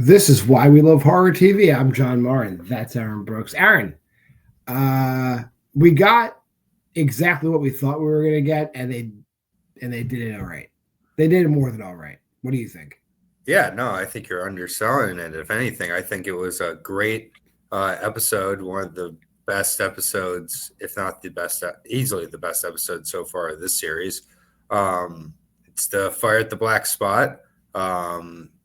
This is why we love horror TV. I'm John Maher, and that's Aaron Brooks. Aaron, we got exactly what we thought we were going to get, and they did it all right. They did it more than all right. What do you think? Yeah, no, I think you're underselling it. If anything, I think it was a great episode, one of the best episodes, if not the best, easily the best episode so far of this series. It's the Fire at the Black Spot,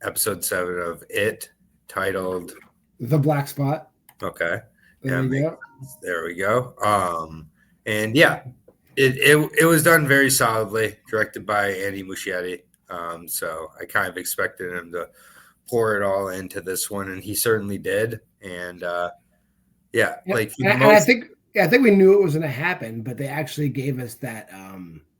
episode 7 of It, titled The Black Spot. Okay. There we go. And yeah, it was done very solidly, directed by Andy Muschietti. So I kind of expected him to pour it all into this one, and he certainly did. And I think we knew it was going to happen, but they actually gave us that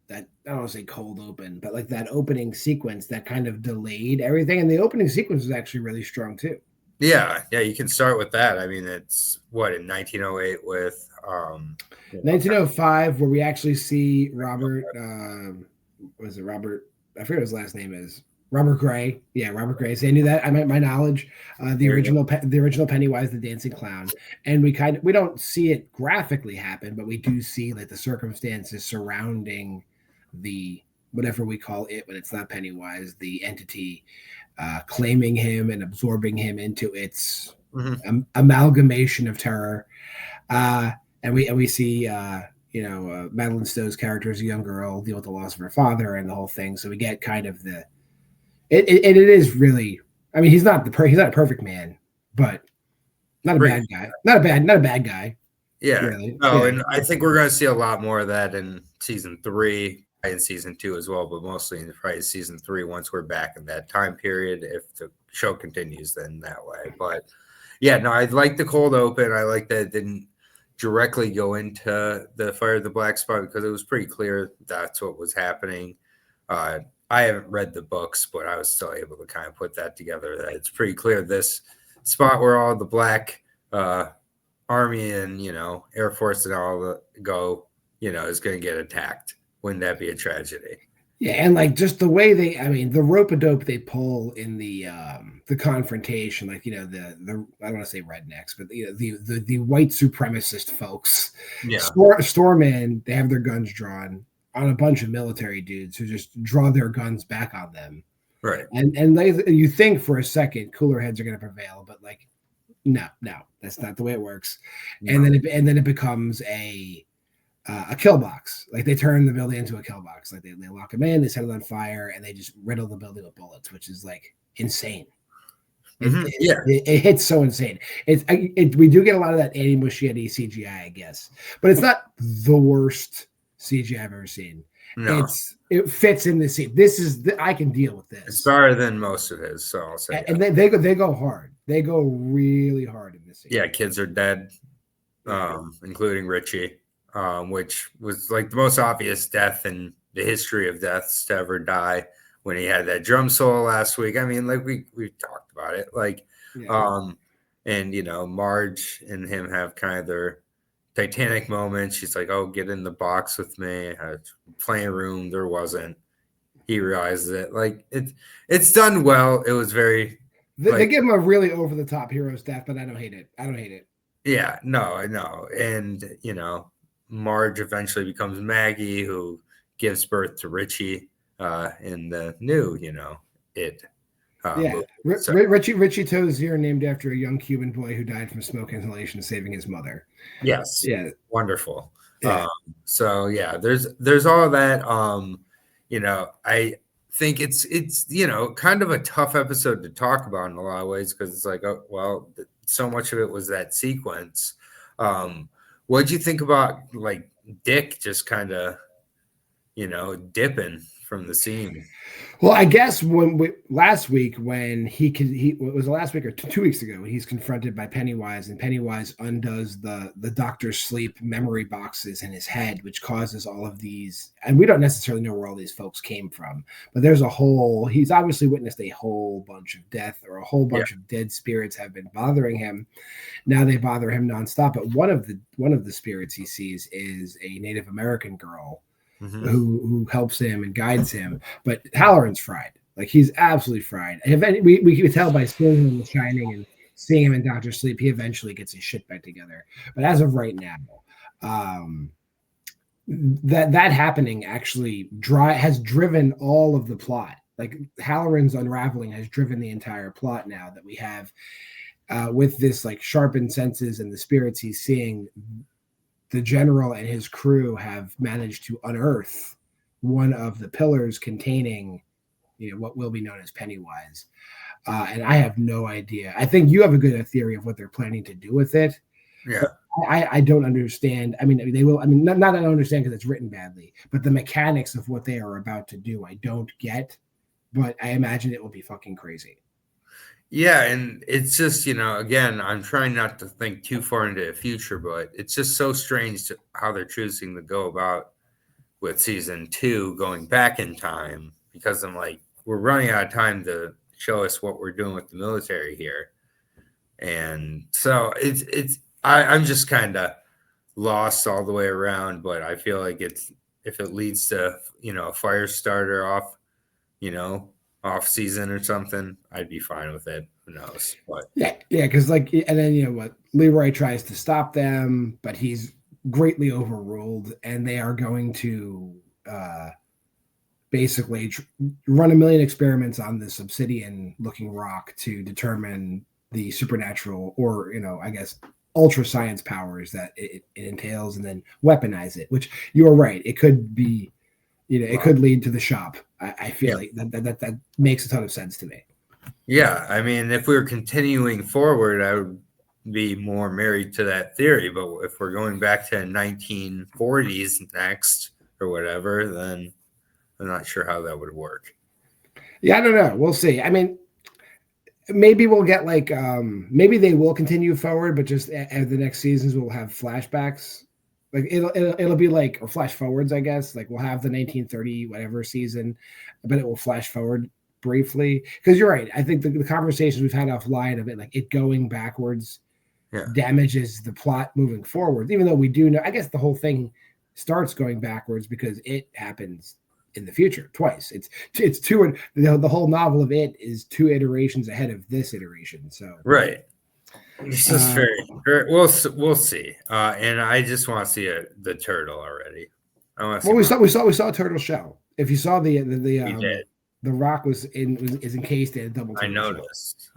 that, I don't want to say cold open, but like that opening sequence that kind of delayed everything. And the opening sequence was actually really strong too. Yeah, you can start with that. I mean, it's in 1908 with 1905, where we actually see Robert. Was it Robert? I forget what his last name is. Robert Gray. Yeah, Robert Gray. So I knew that. I meant my knowledge. The original Pennywise the Dancing Clown, and we don't see it graphically happen, but we do see like the circumstances surrounding the whatever we call it when it's not Pennywise, the entity claiming him and absorbing him into its amalgamation of terror. And we see Madeline Stowe's character as a young girl deal with the loss of her father and the whole thing. So we get kind of it is really, I mean, he's not a perfect man, but not a bad guy. Not a bad guy. Yeah. Really. No, and I think we're going to see a lot more of that in season 3 and season 2 as well, but mostly in probably season 3 once we're back in that time period. If the show continues then that way. But yeah, no, I like the cold open. I like that it didn't directly go into the Fire of the Black Spot because it was pretty clear that's what was happening. I haven't read the books, but I was still able to kind of put that together. That it's pretty clear this spot where all the black army and Air Force and all go, is going to get attacked. Wouldn't that be a tragedy? Yeah, and like just the way the rope-a-dope they pull in the confrontation, like the I don't want to say rednecks, but the white supremacist folks, storm in, they have their guns drawn on a bunch of military dudes who just draw their guns back on them, right? And you think for a second cooler heads are going to prevail, but like no, that's not the way it works. No. And then it becomes a kill box. Like they turn the building into a kill box. Like they lock them in, they set it on fire, and they just riddle the building with bullets, which is like insane. It hits so insane. We do get a lot of that Andy Muschietti CGI, I guess, but it's not the worst CGI I've ever seen. No. It fits in the scene. I can deal with this. It's better than most of his, so I'll say. And they go hard. They go really hard in this scene. Yeah, kids are dead, including Richie. Which was like the most obvious death in the history of deaths to ever die when he had that drum solo last week. I mean, like we talked about it, like, and Marge and him have kind of their Titanic moment. She's like, "Oh, get in the box with me." Playing room, there wasn't. He realizes it. Like it's done well. It was very. They give him a really over the top hero's death, but I don't hate it. Yeah, no, I know, and Marge eventually becomes Maggie, who gives birth to Richie in the new, It. Richie Tozier, named after a young Cuban boy who died from smoke inhalation, saving his mother. Yes. Yeah. Wonderful. Yeah. So yeah, there's all of that. I think it's kind of a tough episode to talk about in a lot of ways because it's like, oh well, so much of it was that sequence. What did you think about like Dick just kind of, dipping from the scene? Well, I guess last week when was it last week or 2 weeks ago when he's confronted by Pennywise and Pennywise undoes the doctor's sleep memory boxes in his head, which causes all of these, and we don't necessarily know where all these folks came from, but he's obviously witnessed a whole bunch of death or a whole bunch of dead spirits have been bothering him. Now they bother him nonstop, but one of the spirits he sees is a Native American girl who helps him and guides him. But Halloran's fried. Like he's absolutely fried. We could tell by seeing him in The Shining and seeing him in Doctor Sleep, he eventually gets his shit back together. But as of right now, that happening actually has driven all of the plot. Like Halloran's unraveling has driven the entire plot now that we have with this like sharpened senses and the spirits he's seeing. The general and his crew have managed to unearth one of the pillars containing, what will be known as Pennywise. And I have no idea. I think you have a good theory of what they're planning to do with it. Yeah. I don't understand. I mean, they will. I mean, not I don't understand because it's written badly, but the mechanics of what they are about to do, I don't get. But I imagine it will be fucking crazy. Yeah, and it's just, again, I'm trying not to think too far into the future, but it's just so strange how they're choosing to go about with season 2 going back in time, because I'm like, we're running out of time to show us what we're doing with the military here. And so I'm just kind of lost all the way around, but I feel like if it leads to, a fire starter off season or something, I'd be fine with it. Who knows? But yeah, because and then what? Leroy tries to stop them, but he's greatly overruled, and they are going to basically run a million experiments on this obsidian-looking rock to determine the supernatural, or I guess ultra science powers that it entails, and then weaponize it. Which you are right; it could be. It could lead to the shop. I feel like that makes a ton of sense to me. Yeah, I mean, if we were continuing forward, I would be more married to that theory. But if we're going back to 1940s next or whatever, then I'm not sure how that would work. Yeah, I don't know. We'll see. I mean, maybe we'll get maybe they will continue forward, but just the next seasons we'll have flashbacks. Like it'll be like, or flash forwards, I guess. Like we'll have the 1930 whatever season, but it will flash forward briefly. Because you're right. I think the conversations we've had offline of it, like it going backwards, damages the plot moving forward. Even though we do know, I guess the whole thing starts going backwards because it happens in the future twice. It's two. The whole novel of it is 2 iterations ahead of this iteration. So right. It's just very we'll see. And I just want to see the turtle already. We saw a turtle shell. If you saw the rock is encased in a double turtle shell.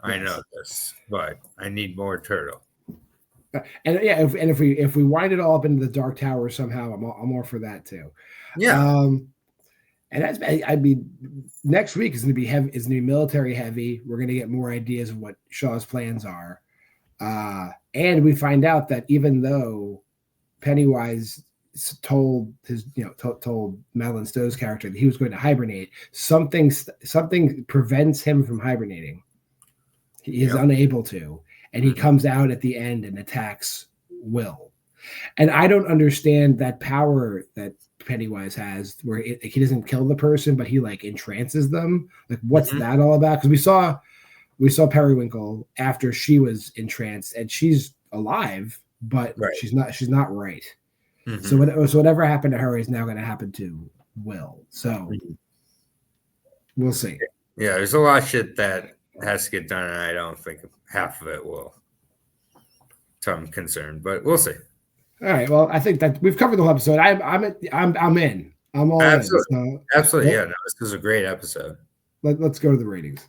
I noticed, but I need more turtle. And if we wind it all up into the Dark Tower somehow, I'm all for that too. Yeah. And next week is going to be heavy. Is going to be military heavy. We're going to get more ideas of what Shaw's plans are. And we find out that even though Pennywise told told Madeline Stowe's character that he was going to hibernate, something prevents him from hibernating. He is unable to, and he comes out at the end and attacks Will. And I don't understand that power that Pennywise has, where he doesn't kill the person, but he like entrances them. Like, what's that all about? Because we saw Periwinkle after she was entranced, and she's alive, but she's not right. So whatever happened to her is now going to happen to Will. So we'll see. Yeah, there's a lot of shit that has to get done, and I don't think half of it will. So I'm concerned, but we'll see. All right. Well, I think that we've covered the whole episode. I'm in. I'm all in. So, absolutely. Yeah. No, this was a great episode. Let's go to the ratings.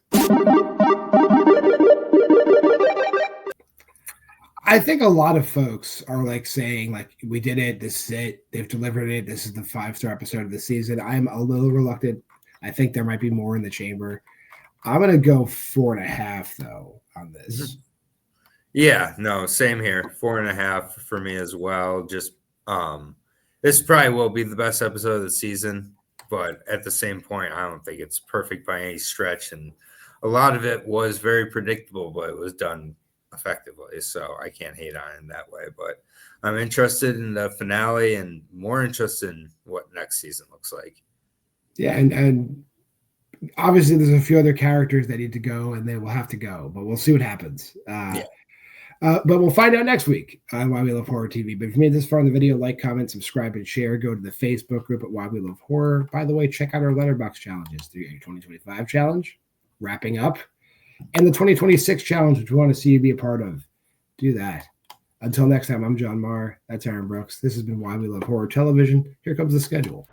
I think a lot of folks are like saying, like, we did it. This is it. They've delivered it. This is the 5-star episode of the season. I'm a little reluctant. I think there might be more in the chamber. I'm going to go 4.5 though on this. Yeah, no, same here. 4.5 for me as well. Just this probably will be the best episode of the season, but at the same point, I don't think it's perfect by any stretch. And a lot of it was very predictable, but it was done effectively. So I can't hate on it in that way. But I'm interested in the finale and more interested in what next season looks like. Yeah, and obviously there's a few other characters that need to go, and they will have to go, but we'll see what happens. But we'll find out next week on Why We Love Horror TV. But if you made this far in the video, like, comment, subscribe, and share. Go to the Facebook group at Why We Love Horror. By the way, check out our Letterboxd challenges. The 2025 challenge, wrapping up, and the 2026 challenge, which we want to see you be a part of. Do that. Until next time, I'm JWMaher. That's Aaron Brooks. This has been Why We Love Horror Television. Here comes the schedule.